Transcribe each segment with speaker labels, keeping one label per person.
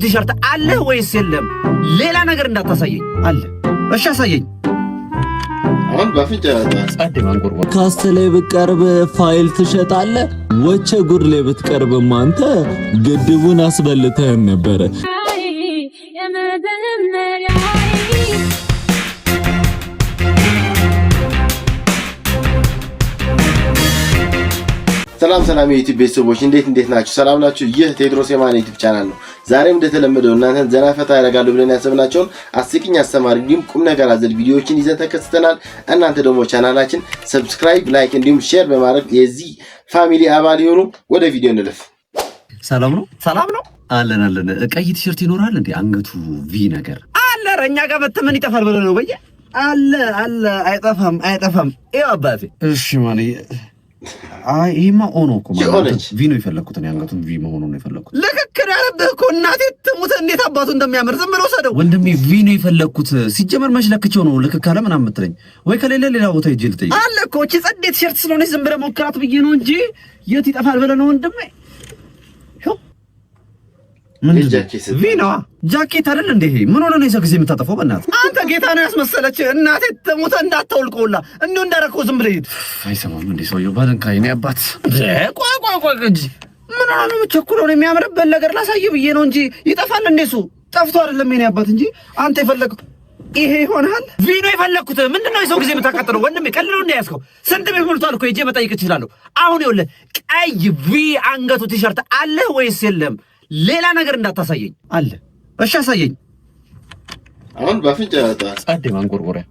Speaker 1: ቲሸርት አለ ወይስ የለም? ሌላ ነገር እንዳታሳየኝ። አለ። እሺ አሳየኝ።
Speaker 2: አሁን በፍንጭ
Speaker 3: ካስት ላይ ብትቀርብ ፋይል ትሸጣለህ። ወቸ ጉድ ላይ ብትቀርብም አንተ ግድቡን አስበልተህን ነበረ።
Speaker 2: ሰላም የዩቲዩብ ቤተሰቦች እንዴት ናችሁ? ሰላም ናችሁ? ይህ ቴድሮስ የማን ዩቲዩብ ቻናል ነው። ዛሬም እንደተለመደው እናንተን ዘና ፈታ ያደርጋሉ ብለን ያሰብናቸውን አስቂኝ፣ አስተማሪ እንዲሁም ቁም ነገር አዘል ቪዲዮዎችን ይዘን ተከስተናል። እናንተ ደግሞ ቻናላችን ሰብስክራይብ፣ ላይክ እንዲሁም ሼር በማድረግ የዚህ ፋሚሊ አባል ይሁኑ። ወደ ቪዲዮ እንለፍ።
Speaker 1: ሰላም ነው አለን። ቀይ ቲሸርት ይኖራል እንዴ? አንገቱ ቪ ነገር አለ። እኛ ጋር በተመን ይጠፋል ብለህ ነው በየ አለ አይጠፋም። ይኸው አባቴ። እሺ ማን ይሄማ ኦኖ እኮ ማለት ቪ ነው የፈለኩት። እኔ አንገቱን ቪ መሆኑን ነው የፈለኩት። ልክክር ያለብህ እኮ እናቴ ትሙት እንዴት አባቱ እንደሚያምር ዝም ብሎ ሰደው ወንድሜ ቪ ነው የፈለኩት። ሲጀመር መሽለክቸው ነው ልክ ካለ ምናምን የምትለኝ ወይ ከሌለ ሌላ ቦታ ሂጅ ልጠይቅ አለ እኮ። እቺ ጸዴ ቲሸርት ስለሆነች ዝም ብለህ ሞክራት ብዬ ነው እንጂ የት ይጠፋል ብለህ ነው ወንድሜ? ምን ቪ ነው ጃኬት አይደል እንዴ? ምን ሆነ ነው የሰው ጊዜ የምታጠፈው? በእናትህ አንተ ጌታ ነው ያስመሰለች እናቴ ትሙት እንዳታውልቀውላ እንደው እንዳረከው ዝም ብለህ ሂድ። አይሰማም እንዴ ሰውየው? ባለንካይ ነው አባት። ቆይ እንጂ ምን ሆነ ነው የምትቸኩለው? ነው የሚያምርበት ነገር ላሳየህ ብዬ ነው እንጂ ይጠፋል እንዴ? እሱ ጠፍቶ አይደለም የኔ አባት እንጂ አንተ የፈለከው ይሄ ይሆናል። ቪ ነው የፈለኩት። ምንድነው የሰው ጊዜ የምታቃጥለው ወንድሜ? ቀልድ ነው እንዴ ያዝከው? ስንት ቤት ሞልቷል እኮ ሂጅ መጠየቅ እችላለሁ። አሁን ይኸውልህ ቀይ ቪ አንገቱ ቲሸርት አለ ወይስ የለም? ሌላ ነገር እንዳታሳየኝ። አለ። እሺ አሳየኝ።
Speaker 2: አሁን በፍንጭ ያወጣል።
Speaker 1: ጸዴ ማንቆርቆሪያ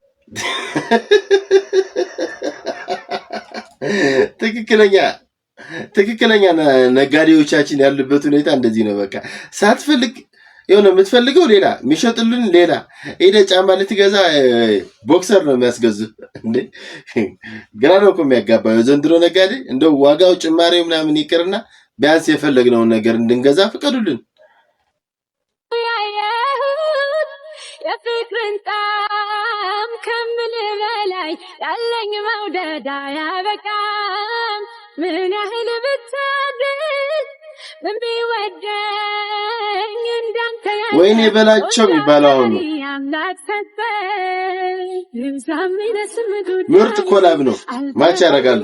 Speaker 2: ትክክለኛ ነጋዴዎቻችን ያሉበት ሁኔታ እንደዚህ ነው። በቃ ሳትፈልግ የሆነ የምትፈልገው ሌላ የሚሸጥልን ሌላ። ሄደ ጫማ ልትገዛ ቦክሰር ነው የሚያስገዙ እንዴ! ግራ ነው እኮ የሚያጋባው የዘንድሮ ነጋዴ። እንደው ዋጋው ጭማሬው ምናምን ይቅርና ቢያንስ የፈለግነውን ነገር እንድንገዛ ፍቀዱልን።
Speaker 4: የፍቅርን ጣም ከምልህ በላይ ያለኝ መውደድ አያበቃም። ምን ያህል ብታድል ምን ቢወደኝ እንዳንተ
Speaker 2: ወይኔ በላቸው የሚባለው አሁን ነው። ምርጥ ኮላብ ነው። ማች ያደርጋሉ።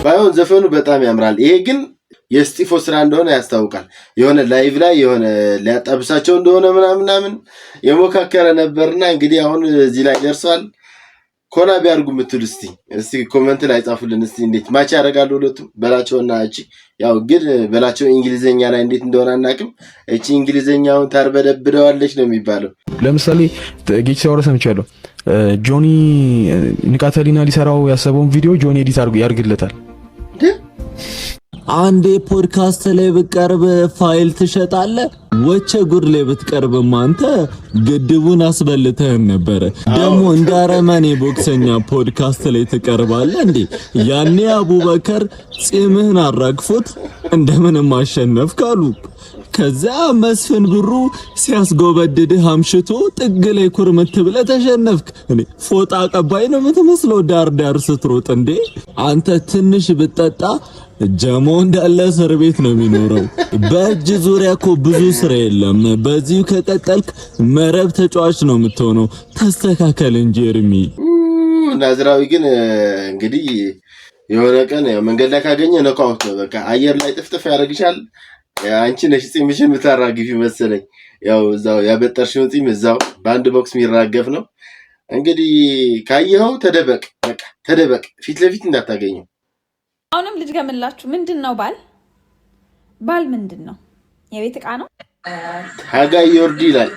Speaker 2: ባይሆን ዘፈኑ በጣም ያምራል። ይሄ ግን የስጢፎ ስራ እንደሆነ ያስታውቃል። የሆነ ላይቭ ላይ የሆነ ሊያጣብሳቸው እንደሆነ ምናምን የሞካከረ ነበርና እንግዲህ አሁን እዚህ ላይ ደርሷል። ኮላ ቢያርጉ ምትል እስቲ ኮሜንት ላይ ጻፉልን። እስቲ እንዴት ማች ያደርጋሉ ሁለቱም በላቸውና እቺ ያው ግን በላቸው እንግሊዘኛ ላይ እንዴት እንደሆነ አናውቅም። እቺ እንግሊዘኛውን ታርበደብደዋለች ነው የሚባለው።
Speaker 5: ለምሳሌ ጌች ሲያወራ ሰምቻለሁ። ጆኒ ንቃተሊና ሊሰራው ያሰበውን ቪዲዮ ጆኒ ኤዲት አድርጎ ያርግለታል።
Speaker 3: አንዴ ፖድካስት ላይ ብትቀርብ ፋይል ትሸጣለህ። ወቸ ጉድ ላይ ብትቀርብም አንተ ግድቡን አስበልተህን ነበረ። ደግሞ እንዳረመኔ ቦክሰኛ ፖድካስት ላይ ትቀርባለህ እንዴ? ያኔ አቡበከር ጺምህን አራግፎት እንደምንም አሸነፍክ አሉ። ከዛ መስፍን ብሩ ሲያስጎበድድህ አምሽቶ ጥግ ላይ ኩርምት ብለህ ተሸነፍክ። እኔ ፎጣ ቀባይ ነው የምትመስለው ዳር ስትሮጥ እንዴ? አንተ ትንሽ ብትጠጣ ጀሞ እንዳለ እስር ቤት ነው የሚኖረው። በእጅ ዙሪያ እኮ ብዙ ስራ የለም። በዚሁ ከቀጠልክ መረብ ተጫዋች ነው የምትሆነው። ተስተካከል እንጂ እርሚ።
Speaker 2: ናዝራዊ ግን እንግዲህ የሆነ ቀን መንገድ ላይ ካገኘ ነካውት ነው በቃ። አየር ላይ ጥፍጥፍ ያደርግሻል። አንቺ ነሽ ጺምሽን የምታራግፊ መሰለኝ። ያው እዛው ያበጠርሽው ጺም እዛው በአንድ ቦክስ የሚራገፍ ነው። እንግዲህ ካየኸው ተደበቅ፣ በቃ ተደበቅ፣ ፊት ለፊት እንዳታገኘው።
Speaker 6: አሁንም ልጅ ገምላችሁ ምንድነው? ባል ምንድነው? የቤት ዕቃ ነው።
Speaker 2: ሀጋይ ዮርዲ ይላል።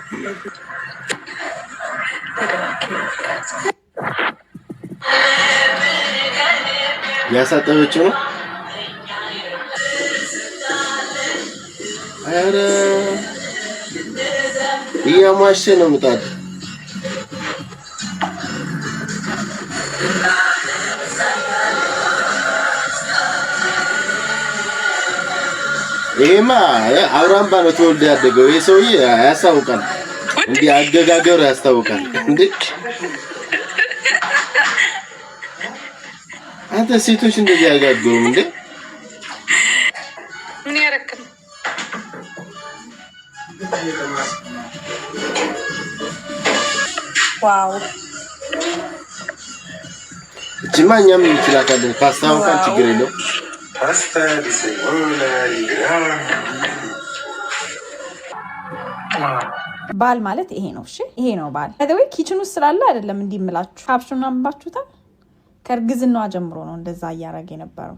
Speaker 2: ያሳጠበችው ነው። አረ እያሟሸ ነው ምጣድ። ይሄ ይሄማ አውራምባ ነው ተወልዶ ያደገው ይሄ ሰውዬ ያስታውቃል እንዴ አገጋገሩ ያስታውቃል እንዴ አንተ ሴቶች እንደዚህ ያጋገሩም እንዴ
Speaker 7: ምን ያረክም ዋው
Speaker 2: እቺማኛም እንችላታለን ፓስታውቃል ችግር የለው
Speaker 8: ፓስታ ዲሴሞላ
Speaker 6: ባል ማለት ይሄ ነው። እሺ ይሄ ነው ባል። አይደው ኪችን ውስጥ ስላለ አይደለም እንዲምላችሁ ካፕሽኑን አንባችሁታል። ከርግዝናዋ ጀምሮ ነው እንደዛ እያረገ የነበረው።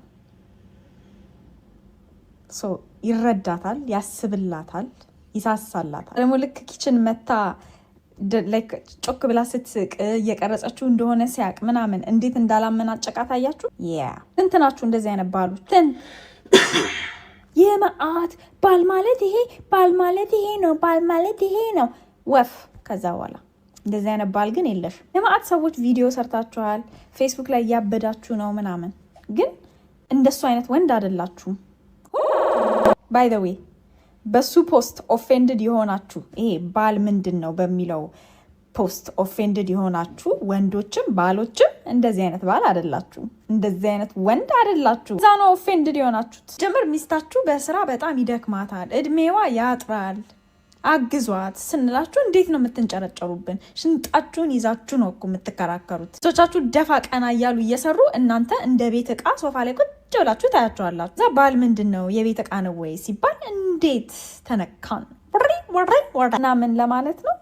Speaker 6: ይረዳታል፣ ያስብላታል፣ ይሳሳላታል። ደግሞ ልክ ኪችን መታ ጮክ ብላ ስትስቅ እየቀረጸችው እንደሆነ ሲያቅ ምናምን እንዴት እንዳላመናጨቃት አያችሁ። እንትናችሁ እንደዚህ አይነት ባሎች የመዓት ባል ማለት ይሄ ባል ማለት ይሄ ነው ባል ማለት ይሄ ነው ወፍ። ከዛ በኋላ እንደዚህ አይነት ባል ግን የለሽም። የመዓት ሰዎች ቪዲዮ ሰርታችኋል፣ ፌስቡክ ላይ እያበዳችሁ ነው ምናምን፣ ግን እንደሱ አይነት ወንድ አይደላችሁም። ባይ ዘ ዌይ በሱ ፖስት ኦፌንድድ የሆናችሁ ይሄ ባል ምንድን ነው በሚለው ፖስት ኦፌንድድ የሆናችሁ ወንዶችም ባሎችም እንደዚህ አይነት ባል አይደላችሁ፣ እንደዚህ አይነት ወንድ አይደላችሁ። እዛ ነው ኦፌንድድ የሆናችሁት። ጀምር ሚስታችሁ በስራ በጣም ይደክማታል፣ እድሜዋ ያጥራል፣ አግዟት ስንላችሁ እንዴት ነው የምትንጨረጨሩብን? ሽንጣችሁን ይዛችሁ ነው እኮ የምትከራከሩት። ሶቻችሁ ደፋ ቀና እያሉ እየሰሩ እናንተ እንደ ቤት እቃ ሶፋ ላይ ቁጭ ብላችሁ ታያቸዋላችሁ። እዛ ባል ምንድን ነው የቤት እቃ ነው ወይ ሲባል እንዴት ተነካን እና ምን ለማለት ነው?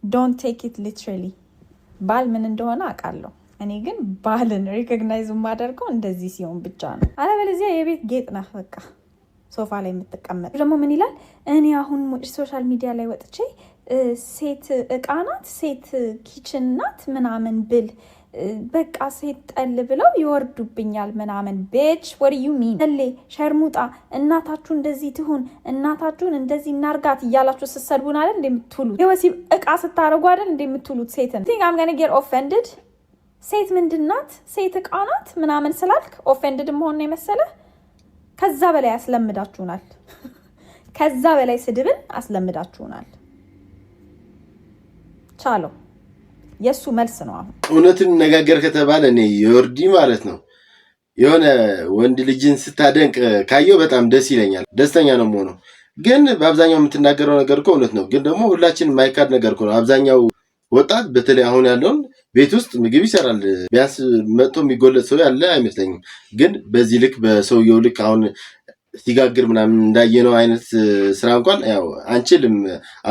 Speaker 6: ዶንት ቴክ ኢት ሊትራሊ። ባል ምን እንደሆነ አውቃለሁ። እኔ ግን ባልን ሪኮግናይዝ የማደርገው እንደዚህ ሲሆን ብቻ ነው። አለበለዚያ የቤት ጌጥ ነህ በቃ ሶፋ ላይ የምትቀመጥ። ደግሞ ምን ይላል? እኔ አሁን ሶሻል ሚዲያ ላይ ወጥቼ ሴት እቃ ናት፣ ሴት ኪችን ናት ምናምን ብል በቃ ሴት ጠል ብለው ይወርዱብኛል ምናምን። ቤች ወር ዩ ሚን ለ ሸርሙጣ እናታችሁ እንደዚህ ትሁን እናታችሁን እንደዚህ እናርጋት እያላችሁ ስትሰድቡን አይደል እንደምትሉት? የወሲብ እቃ ስታረጉ አይደል እንደምትሉት? ሴትን ቲንክ አም ገና ጌት ኦፌንድድ። ሴት ምንድናት? ሴት እቃ ናት ምናምን ስላልክ ኦፌንድድ መሆን ነው የመሰለ? ከዛ በላይ አስለምዳችሁናል። ከዛ በላይ ስድብን አስለምዳችሁናል። ቻለው የሱ መልስ ነው። አሁን
Speaker 2: እውነትን ነጋገር ከተባለ እኔ ዮርዲ ማለት ነው የሆነ ወንድ ልጅን ስታደንቅ ካየው በጣም ደስ ይለኛል፣ ደስተኛ ነው የምሆነው። ግን በአብዛኛው የምትናገረው ነገር እኮ እውነት ነው። ግን ደግሞ ሁላችን የማይካድ ነገር እኮ ነው። አብዛኛው ወጣት በተለይ አሁን ያለውን ቤት ውስጥ ምግብ ይሰራል። ቢያንስ መጥቶ የሚጎለጥ ሰው ያለ አይመስለኝም። ግን በዚህ ልክ በሰውየው ልክ አሁን ሲጋግር ምናምን እንዳየነው አይነት ስራ እንኳን ያው አንችልም።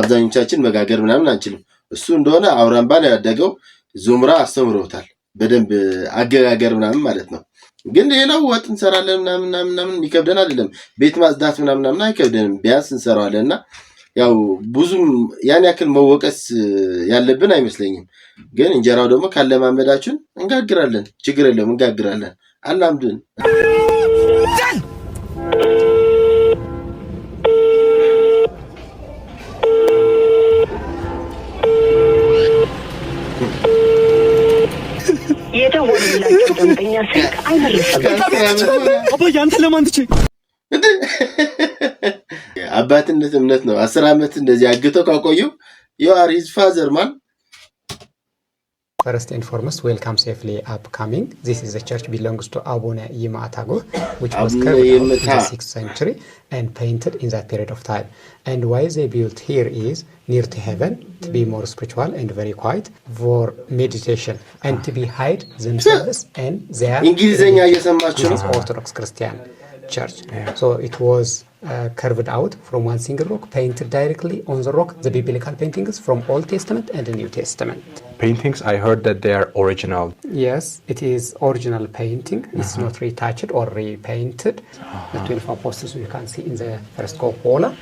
Speaker 2: አብዛኞቻችን መጋገር ምናምን አንችልም። እሱ እንደሆነ አውራምባ ነው ያደገው። ዙምራ አስተምሮታል በደንብ አገጋገር ምናምን ማለት ነው። ግን ሌላው ወጥ እንሰራለን ምናምን የሚከብደን አይደለም። ቤት ማጽዳት ምናምን አይከብደንም። ቢያንስ እንሰራዋለን እና ያው ብዙም ያን ያክል መወቀስ ያለብን አይመስለኝም። ግን እንጀራው ደግሞ ካለማመዳችን እንጋግራለን፣ ችግር የለውም እንጋግራለን። አላምድን
Speaker 9: የደወሉላችሁ ደንበኛ ስልክ አይመልስም።
Speaker 5: አባዬ አንተ ለማን ትቼ
Speaker 2: አባትነት እምነት ነው። 10 ዓመት እንደዚህ አግተው ካቆየው you are his father man.
Speaker 10: First and foremost, welcome safely upcoming. This is the church belongs to Abuna Yima'at Ago, which was carved out in the 6th century and painted in that period of time. And why they built here is near to heaven, to be more spiritual and very quiet for meditation and to be hide themselves and their Orthodox Christian church. So it was carved out from one single rock, painted directly on the rock. The biblical paintings from Old Testament and the New Testament.
Speaker 11: Paintings, I heard that they are original.
Speaker 10: Yes, it is original painting. It's not retouched or repainted. The 12 apostles you can see in the first cupola.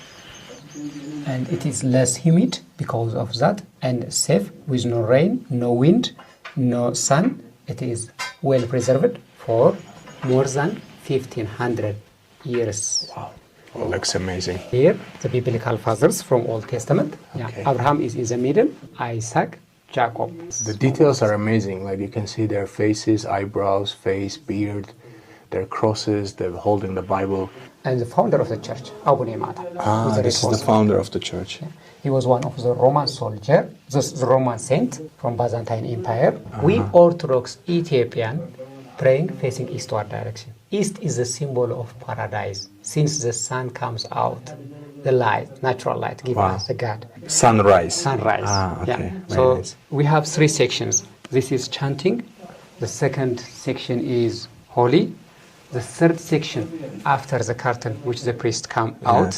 Speaker 10: And it is less humid because of that and safe with no rain, no wind, no sun. It is well preserved for more than 1500 years.
Speaker 11: Wow. Oh, looks amazing.
Speaker 10: Here, the biblical fathers from Old Testament. Okay. Yeah. Abraham is in the middle, Isaac, Jacob.
Speaker 11: The details are amazing. Like you can see their faces, eyebrows, face, beard, their crosses, they're holding the Bible.
Speaker 10: and the founder of the church, Abune Yemata.
Speaker 11: This is the founder of the church.
Speaker 10: Yeah. He was one of the Roman soldier, the Roman saint from Byzantine Empire. We Orthodox Ethiopian praying facing eastward direction. East is the symbol of paradise. Since the sun comes out, the light, natural light, give us the God.
Speaker 11: Sunrise.
Speaker 10: Sunrise.
Speaker 11: Okay.
Speaker 10: Yeah. So we have 3 sections. This is chanting. The second section is holy. The third section, after the curtain, which the priest come out,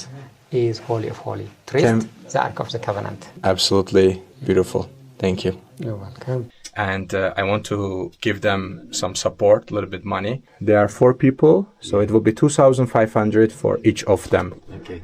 Speaker 10: is Holy of Holy. Priest, the Ark of the Covenant.
Speaker 11: Absolutely beautiful. Thank you.
Speaker 10: You're welcome.
Speaker 11: And I want to give them some support, a little bit money. There are 4 people, so it will be 2,500 for each of them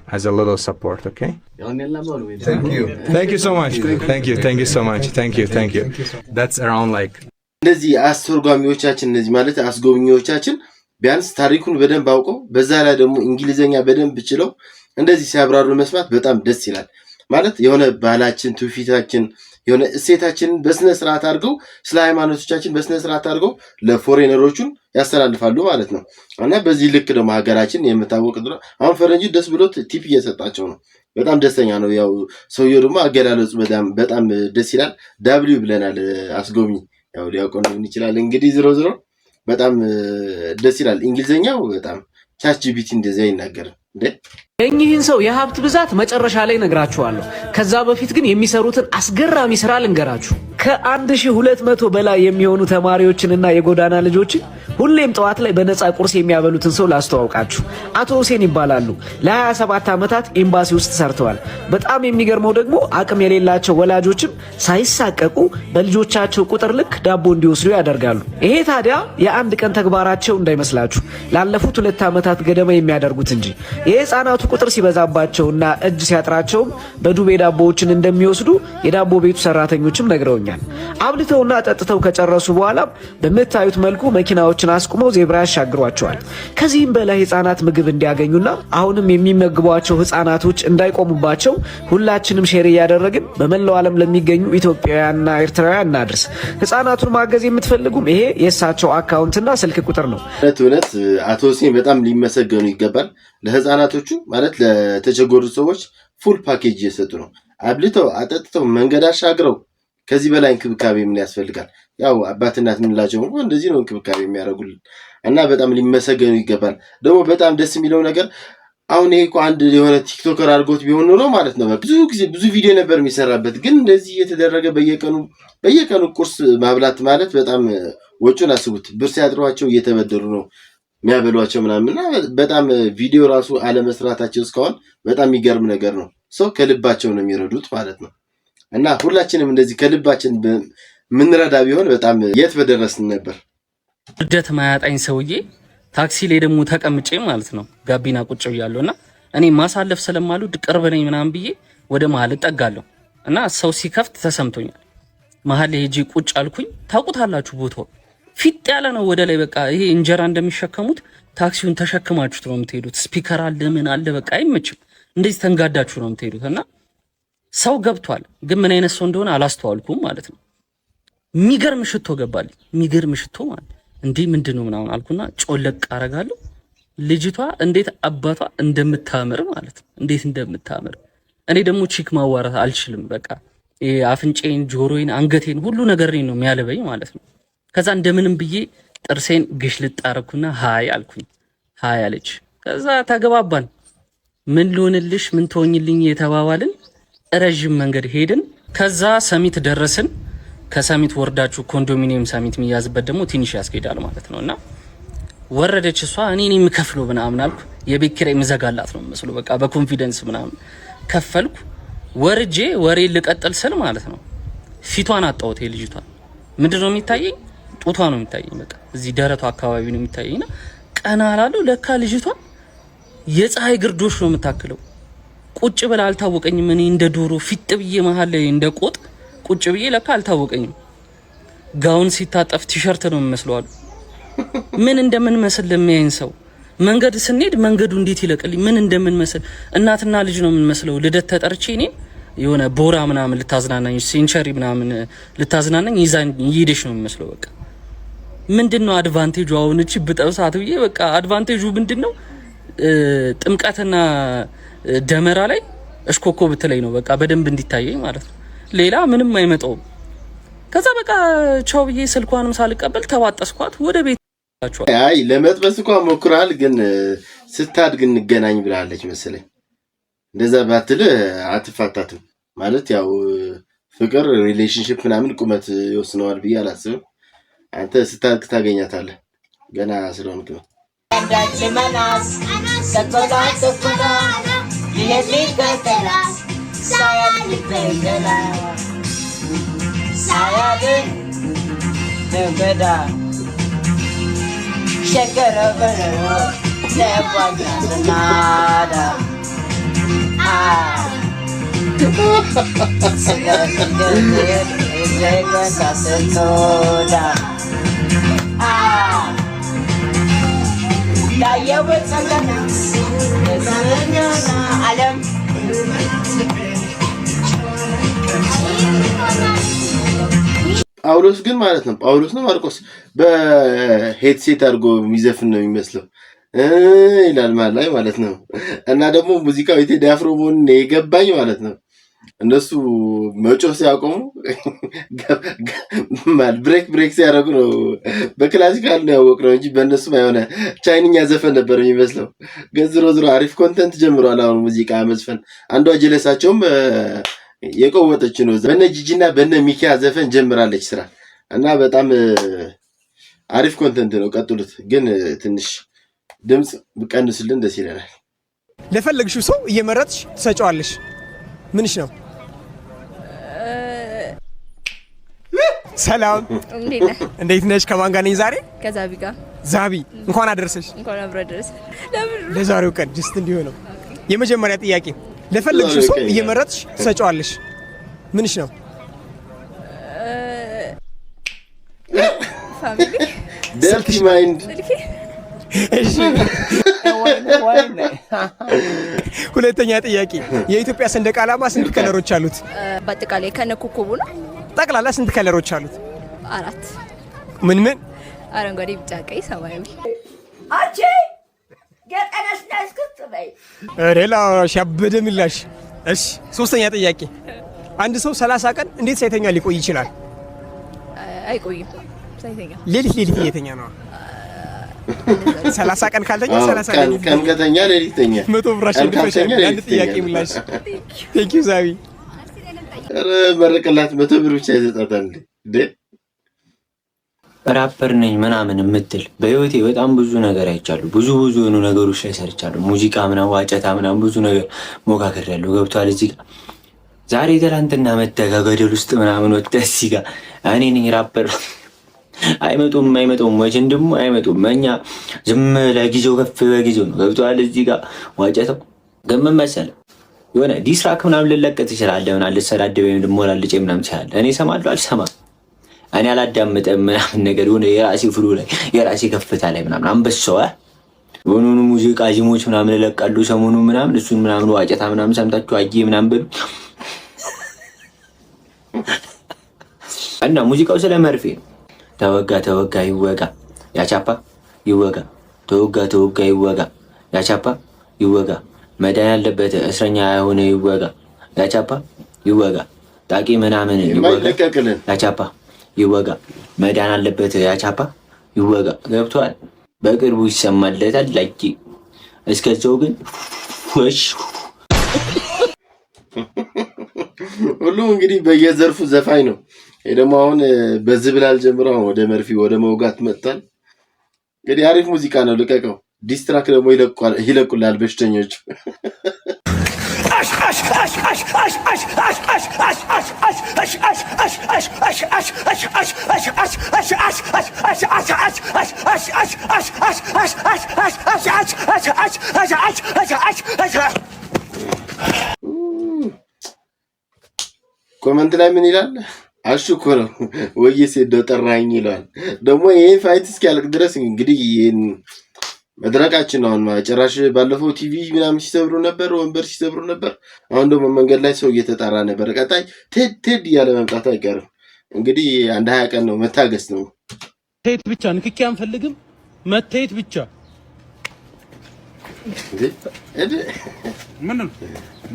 Speaker 11: as a little support, okay? Thank you. Thank you so much. Thank you. Thank you so much. Thank you. Thank you. That's around like...
Speaker 2: እነዚህ አስተርጓሚዎቻችን እነዚህ ማለት አስጎብኚዎቻችን ቢያንስ ታሪኩን በደንብ አውቀው በዛ ላይ ደግሞ እንግሊዘኛ በደንብ ችለው እንደዚህ ሲያብራሩ መስማት በጣም ደስ ይላል። ማለት የሆነ ባህላችን ትውፊታችን የሆነ እሴታችንን በስነ ስርዓት አድርገው ስለ ሃይማኖቶቻችን በስነ ስርዓት አድርገው ለፎሬነሮቹን ያስተላልፋሉ ማለት ነው። እና በዚህ ልክ ደግሞ ሀገራችን የምታወቅ ነው። አሁን ፈረንጅ ደስ ብሎት ቲፕ እየሰጣቸው ነው። በጣም ደስተኛ ነው። ያው ሰውየው ደግሞ አገላለጹ በጣም ደስ ይላል። ዳብሊው ብለናል አስጎብኚ ያው ሊያውቀው ይችላል። እንግዲህ ዝሮ በጣም ደስ ይላል። እንግሊዘኛው በጣም ቻትጂፒቲ እንደዚያ ይናገራል እንዴ።
Speaker 7: እኚህን ሰው የሀብት ብዛት መጨረሻ ላይ ነግራችኋለሁ። ከዛ በፊት ግን የሚሰሩትን አስገራሚ ስራ ልንገራችሁ። ከ1200 በላይ የሚሆኑ ተማሪዎችንና የጎዳና ልጆችን ሁሌም ጠዋት ላይ በነፃ ቁርስ የሚያበሉትን ሰው ላስተዋውቃችሁ። አቶ ሁሴን ይባላሉ። ለ27 ዓመታት ኤምባሲ ውስጥ ሰርተዋል። በጣም የሚገርመው ደግሞ አቅም የሌላቸው ወላጆችም ሳይሳቀቁ በልጆቻቸው ቁጥር ልክ ዳቦ እንዲወስዱ ያደርጋሉ። ይሄ ታዲያ የአንድ ቀን ተግባራቸው እንዳይመስላችሁ፣ ላለፉት 2 ዓመታት ገደማ የሚያደርጉት እንጂ። የህፃናቱ ቁጥር ሲበዛባቸውና እጅ ሲያጥራቸውም በዱቤ ዳቦዎችን እንደሚወስዱ የዳቦ ቤቱ ሰራተኞችም ነግረውኛል። አብልተውና ጠጥተው ከጨረሱ በኋላ በምታዩት መልኩ መኪናዎችን አስቁመው ዜብራ ያሻግሯቸዋል። ከዚህም በላይ ህፃናት ምግብ እንዲያገኙና አሁንም የሚመግቧቸው ህፃናቶች እንዳይቆሙባቸው ሁላችንም ሼር እያደረግን በመላው ዓለም ለሚገኙ ኢትዮጵያውያንና ኤርትራውያን እናድርስ። ህፃናቱን ማገዝ የምትፈልጉም ይሄ የእሳቸው አካውንትና ስልክ ቁጥር ነው።
Speaker 2: እውነት አቶ ሁሴን በጣም ሊመሰገኑ ይገባል። ለህፃናቶቹ ማለት ለተቸገሩ ሰዎች ፉል ፓኬጅ እየሰጡ ነው። አብልተው አጠጥተው መንገድ አሻግረው ከዚህ በላይ እንክብካቤ ምን ያስፈልጋል? ያው አባትናት ምንላቸው እንደዚህ ነው እንክብካቤ የሚያደርጉልን እና በጣም ሊመሰገኑ ይገባል። ደግሞ በጣም ደስ የሚለው ነገር አሁን ይሄ እኮ አንድ የሆነ ቲክቶከር አድርጎት ቢሆን ኖሮ ማለት ነው ብዙ ቪዲዮ ነበር የሚሰራበት። ግን እንደዚህ እየተደረገ በየቀኑ ቁርስ ማብላት ማለት በጣም ወጪውን አስቡት። ብር ሲያጥሯቸው እየተበደሩ ነው የሚያበሏቸው ምናምንና በጣም ቪዲዮ ራሱ አለመስራታቸው እስካሁን በጣም የሚገርም ነገር ነው። ሰው ከልባቸው ነው የሚረዱት ማለት ነው። እና ሁላችንም እንደዚህ ከልባችን ምንረዳ ቢሆን በጣም የት በደረስን ነበር።
Speaker 12: ውርደት ማያጣኝ ሰውዬ ታክሲ ላይ ደግሞ ተቀምጬ ማለት ነው ጋቢና ቁጭ ብያለሁና እኔ ማሳለፍ ስለማልወድ ቅርብ ነኝ ምናምን ብዬ ወደ መሀል እጠጋለሁ እና ሰው ሲከፍት ተሰምቶኛል። መሀል ላይ ሄጄ ቁጭ አልኩኝ። ታውቁታላችሁ ቦታው ፊት ያለ ነው ወደ ላይ በቃ ይሄ እንጀራ እንደሚሸከሙት ታክሲውን ተሸክማችሁት ነው የምትሄዱት። ስፒከር አለ ምን አለ በቃ አይመችም። እንደዚህ ተንጋዳችሁ ነው የምትሄዱት እና ሰው ገብቷል፣ ግን ምን አይነት ሰው እንደሆነ አላስተዋልኩም ማለት ነው። የሚገርም ሽቶ ገባልኝ። የሚገርም ሽቶ ማለት እንዴ ምንድነው ምናምን አልኩና ጮለቅ አረጋለሁ። ልጅቷ እንዴት አባቷ እንደምታምር ማለት ነው፣ እንዴት እንደምታምር። እኔ ደግሞ ቺክ ማዋራት አልችልም። በቃ አፍንጬን፣ ጆሮዬን፣ አንገቴን ሁሉ ነገሬን ነው የሚያለበኝ ማለት ነው። ከዛ እንደምንም ብዬ ጥርሴን ግሽልጥ አረኩና ሃይ አልኩኝ። ሃይ አለች። ከዛ ተገባባን። ምን ልሆንልሽ ምን ትሆኝልኝ የተባባልን ረጅም መንገድ ሄድን። ከዛ ሰሚት ደረስን። ከሰሚት ወርዳችሁ ኮንዶሚኒየም ሰሚት የሚያዝበት ደግሞ ትንሽ ያስኬዳል ማለት ነውና ወረደች እሷ። እኔ ነኝ የምከፍለው ምናምን አልኩ። የቤት ኪራይ ምዘጋላት ነው መስሎ በቃ በኮንፊደንስ ምናምን ከፈልኩ። ወርጄ ወሬ ልቀጥል ስል ማለት ነው ፊቷን አጣሁት። ልጅቷ ምንድነው የሚታየኝ? ጡቷ ነው የሚታየኝ። በቃ እዚህ ደረቷ አካባቢ ነው የሚታየኝና ቀና አላለሁ። ለካ ልጅቷ የፀሐይ ግርዶሽ ነው የምታክለው። ቁጭ ብላ አልታወቀኝም። እኔ እንደ ዶሮ ፊጥ ብዬ መሀል ላይ እንደ ቆጥ ቁጭ ብዬ ለካ አልታወቀኝም። ጋውን ሲታጠፍ ቲሸርት ነው የሚመስለው አሉ። ምን እንደምን መስል ለሚያይን ሰው መንገድ ስንሄድ መንገዱ እንዴት ይለቅልኝ ምን እንደምን መስል እናትና ልጅ ነው የምንመስለው። ልደት ተጠርቼ እኔ የሆነ ቦራ ምናምን ልታዝናናኝ ሴንቸሪ ምናምን ልታዝናናኝ ይዛኝ ይሄድሽ ነው የሚመስለው። በቃ ምንድነው አድቫንቴጁ? አሁን እቺ ብጠብሳት ብዬ በቃ አድቫንቴጁ ምንድነው? ጥምቀትና ደመራ ላይ እሽኮኮ ብትለኝ ነው በቃ በደንብ እንዲታየኝ ማለት ነው። ሌላ ምንም አይመጣውም። ከዛ በቃ ቻው ብዬ ስልኳንም ሳልቀበል ተዋጠስኳት ወደ ቤት።
Speaker 2: አይ ለመጥበስ እንኳን ሞክራል፣ ግን ስታድግ እንገናኝ ብላለች መሰለኝ። እንደዛ ባትል አትፋታትም ማለት ያው ፍቅር ሪሌሽንሺፕ ምናምን ቁመት ይወስነዋል ብዬ አላስብም። አንተ ስታድግ ታገኛታለህ ገና ስለሆንክ ነው። ጳውሎስ ግን ማለት ነው ጳውሎስ ነው ማርቆስ በሄድሴት አድርጎ የሚዘፍን ነው የሚመስለው ይላል ማለት ነው። እና ደግሞ ሙዚቃው የቴዲ አፍሮ መሆኑን የገባኝ ማለት ነው እነሱ መጮህ ሲያቆሙ ብሬክ ሲያደርጉ ነው። በክላሲካል ነው ያወቅነው እንጂ በእነሱ የሆነ ቻይንኛ ዘፈን ነበር የሚመስለው። ግን ዝሮ አሪፍ ኮንተንት ጀምሯል አሁን ሙዚቃ መዝፈን። አንዷ ጀለሳቸውም የቆወጠች ነው በነ ጂጂና በነ ሚኪያ ዘፈን ጀምራለች ስራ እና በጣም አሪፍ ኮንተንት ነው። ቀጥሉት፣ ግን ትንሽ ድምጽ ብቀንስልን ደስ ይላል።
Speaker 13: ለፈለግሽው ሰው እየመረጥሽ ትሰጫዋለሽ። ምንሽ ነው? ሰላም እንዴት ነሽ? ከማን ጋር ነኝ ዛሬ?
Speaker 14: ከዛቢ ጋር።
Speaker 13: ዛቢ እንኳን አደረሰሽ።
Speaker 14: እንኳን አብሮ አደረሰ።
Speaker 13: ለዛሬው ቀን ጅስት እንዲሆነው የመጀመሪያ ጥያቄ ለፈለግሽው ሰው እየመረጥሽ ትሰጫዋለሽ። ምንሽ ነው?
Speaker 14: ፋሚሊ
Speaker 2: ደርቲ ማይንድ።
Speaker 13: እሺ ሁለተኛ ጥያቄ የኢትዮጵያ ሰንደቅ ዓላማ ስንት ከለሮች አሉት?
Speaker 14: በአጠቃላይ ከነ ኮከቡ ነው።
Speaker 13: ጠቅላላ ስንት ከለሮች አሉት?
Speaker 14: 4።
Speaker 13: ምን ምን?
Speaker 14: አረንጓዴ፣ ቢጫ፣ ቀይ፣ ሰማያዊ።
Speaker 15: አቺ ገጠነስ ዳስኩት በይ
Speaker 13: ሬላ ሻበደ ምላሽ። እሺ ሶስተኛ ጥያቄ አንድ ሰው 30 ቀን እንዴት ሳይተኛ ሊቆይ ይችላል?
Speaker 14: አይቆይም ሳይተኛ።
Speaker 13: ሌሊት እየተኛ ነው። 30 ቀን ካልተኛ 30
Speaker 2: ቀን ከተኛ ሌሊት ተኛ።
Speaker 13: 100 ብር አሸንፈሻል። አንድ ጥያቄ ምላሽ። ቴንክ ዩ ዛቢ።
Speaker 2: ኧረ መረቀላት 100 ብር ብቻ ይሰጣታል እንዴ?
Speaker 16: ራፐር ነኝ ምናምን የምትል በህይወቴ በጣም ብዙ ነገር አይቻለሁ። ብዙ የሆኑ ነገሮች ላይ ሰርቻለሁ። ሙዚቃ ምናምን ዋጨታ ምናምን ብዙ ነገር ሞካክሬያለሁ። ገብቷል። እዚህ ጋር ዛሬ ትናንትና መተጋገደል ውስጥ ምናምን ወጥተህ እዚህ ጋር እኔ ነኝ ራፐር አይመጡም ወጭን ደግሞ አይመጡም። እኛ ዝም ለጊዜው ከፍ በጊዜው ነው። ገብቷል። እዚህ ጋር ዋጨታው ግን ምን መሰለህ የሆነ ዲስራክ ምናምን ልለቀት ይችላል ምናምን ልሰዳደብ ወይም ደግሞ ላልጨ ምናምን ይችላል። እኔ እሰማለሁ አልሰማም። እኔ አላዳምጥም ምናምን ነገር የሆነ የራሴ ፍሉ ላይ የራሴ ከፍታ ላይ ምናምን አንበሳው የሆኑ ሙዚቃ ጂሞች ምናምን ለቀሉ ሰሞኑ ምናምን እሱን ምናምን ዋጨታ ምናምን ሰምታችሁ አዬ ምናምን በሉ እና ሙዚቃው ስለ መርፌ ነው። ተወጋ ይወጋ ያቻፓ ይወጋ ተወጋ ይወጋ ያቻፓ ይወጋ መዳን ያለበት እስረኛ የሆነ ይወጋ ያቻፓ ይወጋ ጣቂ ምናምን ይወጋ ያቻፓ ይወጋ መዳን አለበት ያቻፓ ይወጋ። ገብቷል። በቅርቡ ይሰማለታል ላኪ እስከዛው ግን ወሽ
Speaker 2: ሁሉም እንግዲህ በየዘርፉ ዘፋኝ ነው። ይሄ ደግሞ አሁን በዝብላል ጀምሮ ወደ መርፊ ወደ መውጋት መጥቷል። እንግዲህ አሪፍ ሙዚቃ ነው፣ ልቀቀው። ዲስትራክ ደግሞ ይለቁላል በሽተኞች። ኮመንት ላይ ምን ይላል? አሹ እኮ ነው ወይስ ሄዶ ጠራኝ ይላል። ደግሞ ይሄን ፋይት እስኪያልቅ ድረስ እንግዲህ ይሄን መድረቃችን ነው። አሁን ጭራሽ ባለፈው ቲቪ ምናምን ሲሰብሩ ነበር፣ ወንበር ሲሰብሩ ነበር። አሁን ደግሞ መንገድ ላይ ሰው እየተጣራ ነበር። ቀጣይ ቴድ እያለ መምጣቱ አይቀርም። እንግዲህ አንድ 20 ቀን ነው መታገስ ነው።
Speaker 17: ቴት ብቻ ንክኪ አንፈልግም፣ መቴት ብቻ
Speaker 5: ምንም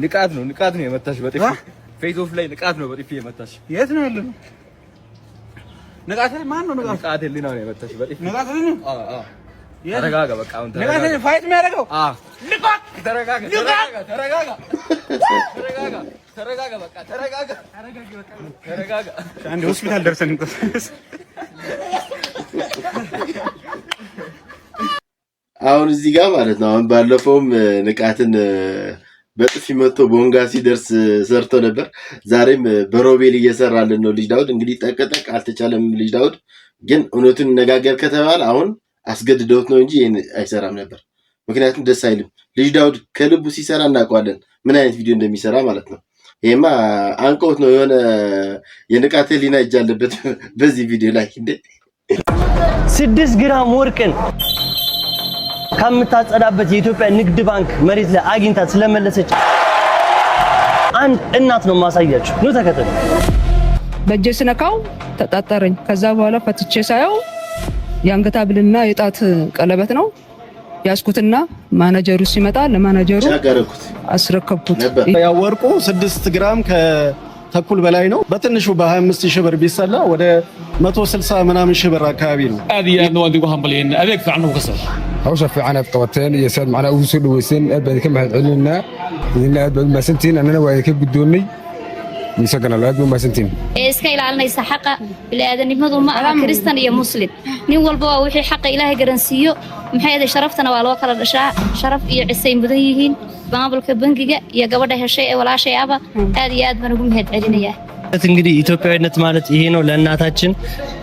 Speaker 5: ንቃት ነው የመታሽ በጥፊ ፌስ ኦፍ ላይ ንቃት ነው በጥፊ የመታሽ የት ነው ያለው ንቃት ማን ነው ንቃት ነው የመታሽ በጥፊ ንቃት ነው ተረጋጋ በቃ አሁን ንቃት ፋይት የሚያደርገው ንቃት ተረጋጋ በቃ ተረጋጋ አንድ ሆስፒታል ደርሰን
Speaker 2: አሁን እዚህ ጋር ማለት ነው አሁን ባለፈውም ንቃትን በጥፊ መጥቶ ቦንጋ ሲደርስ ሰርቶ ነበር። ዛሬም በሮቤል እየሰራልን ነው ልጅ ዳውድ። እንግዲህ ጠቅጠቅ አልተቻለም። ልጅ ዳውድ ግን እውነቱን ነጋገር ከተባለ አሁን አስገድደውት ነው እንጂ ይሄን አይሰራም ነበር። ምክንያቱም ደስ አይልም። ልጅ ዳውድ ከልቡ ሲሰራ እናውቀዋለን ምን አይነት ቪዲዮ እንደሚሰራ ማለት ነው። ይሄማ አንቆት ነው የሆነ የንቃት ሊና ይጃለበት በዚህ ቪዲዮ ላይ እንደ
Speaker 17: 6 ግራም ወርቅን ከምታጸዳበት የኢትዮጵያ ንግድ ባንክ መሬት ላይ አግኝታ ስለመለሰች አንድ እናት ነው ማሳያችሁ። ነው ተከተሉ።
Speaker 18: በእጄ ስነካው ተጣጣረኝ። ከዛ በኋላ ፈትቼ ሳየው የአንገት ሐብልና የጣት ቀለበት ነው ያስኩትና ማናጀሩ ሲመጣ ለማናጀሩ አስረከብኩት።
Speaker 1: ያው ወርቁ 6 ግራም ከተኩል በላይ ነው። በትንሹ በ25 ሺህ ብር ቢሰላ ወደ 160 ምናምን ሺህ ብር አካባቢ ነው።
Speaker 19: አዲያ ነው አንዱ ሀምበሌን አለክ ፈዓኑ ከሰር هوش في عنب قوتين يسال معنا وصل وسن ابد كما علنا إذا ابد ما سنتين أنا وياك بدوني يسكن على ابد ما سنتين
Speaker 20: اسكا ilaalinaysa xaqa bini'aadanimadu ma aha kristan iyo muslim nin walba waa wixii xaqa ilaahay garansiyo maxay ahayd sharaftana waa loo kala dhashaa sharaf iyo cisay mudan yihiin maamulka bangiga iyo gabadha heshay ee walaashay aba aad iyo aad baan ugu mahadcelinayaa
Speaker 17: እንግዲህ ኢትዮጵያዊነት ማለት ይሄ ነው። ለእናታችን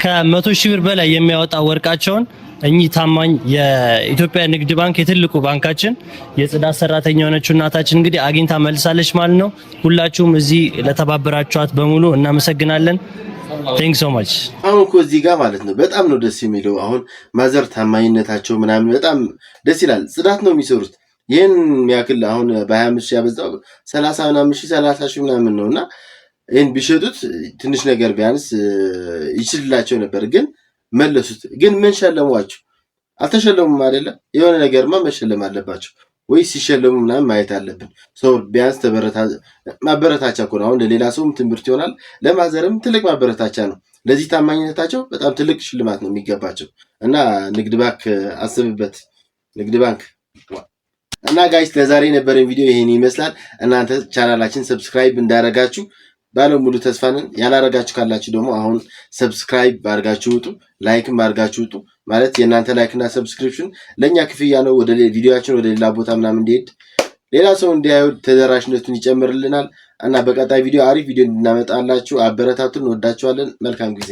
Speaker 17: ከ100 ሺህ ብር በላይ የሚያወጣ ወርቃቸውን እኚህ ታማኝ የኢትዮጵያ ንግድ ባንክ የትልቁ ባንካችን የጽዳት ሰራተኛ የሆነችው እናታችን እንግዲህ አግኝታ መልሳለች ማለት ነው። ሁላችሁም እዚህ ለተባበራችኋት በሙሉ እናመሰግናለን። ቴንክ ሶ ማች።
Speaker 2: አሁን እኮ እዚህ ጋር ማለት ነው በጣም ነው ደስ የሚለው። አሁን ማዘር ታማኝነታቸው ምናምን በጣም ደስ ይላል። ጽዳት ነው የሚሰሩት። ይሄን ያክል አሁን በ25 ሺህ ያበዛው 30 ምናምን ሺህ 30 ሺህ ምናምን ነውና ይሄን ቢሸጡት ትንሽ ነገር ቢያንስ ይችላልላቸው ነበር ግን መለሱት። ግን ምን ሸለሟቸው? አልተሸለሙም አይደለ? የሆነ ነገርማ መሸለም አለባቸው ወይ ሲሸለሙ ምናምን ማየት አለብን። ሰው ቢያንስ ማበረታቻ እኮ ነው። አሁን ለሌላ ሰውም ትምህርት ይሆናል፣ ለማዘርም ትልቅ ማበረታቻ ነው። ለዚህ ታማኝነታቸው በጣም ትልቅ ሽልማት ነው የሚገባቸው እና ንግድ ባንክ አስብበት። ንግድ ባንክ እና ጋይስ ለዛሬ የነበረን ቪዲዮ ይሄን ይመስላል። እናንተ ቻናላችን ሰብስክራይብ እንዳደረጋችሁ ባለው ሙሉ ተስፋ ነን። ያላረጋችሁ ካላችሁ ደግሞ አሁን ሰብስክራይብ አድርጋችሁ ውጡ፣ ላይክም አድርጋችሁ ውጡ። ማለት የእናንተ ላይክ እና ሰብስክሪፕሽን ለኛ ክፍያ ነው። ወደ ቪዲዮአችን ወደ ሌላ ቦታ ምናምን እንዲሄድ ሌላ ሰው እንዲያዩ ተደራሽነቱን ይጨምርልናል እና በቀጣይ ቪዲዮ አሪፍ ቪዲዮ እንድናመጣላችሁ አበረታቱን። እንወዳችኋለን። መልካም ጊዜ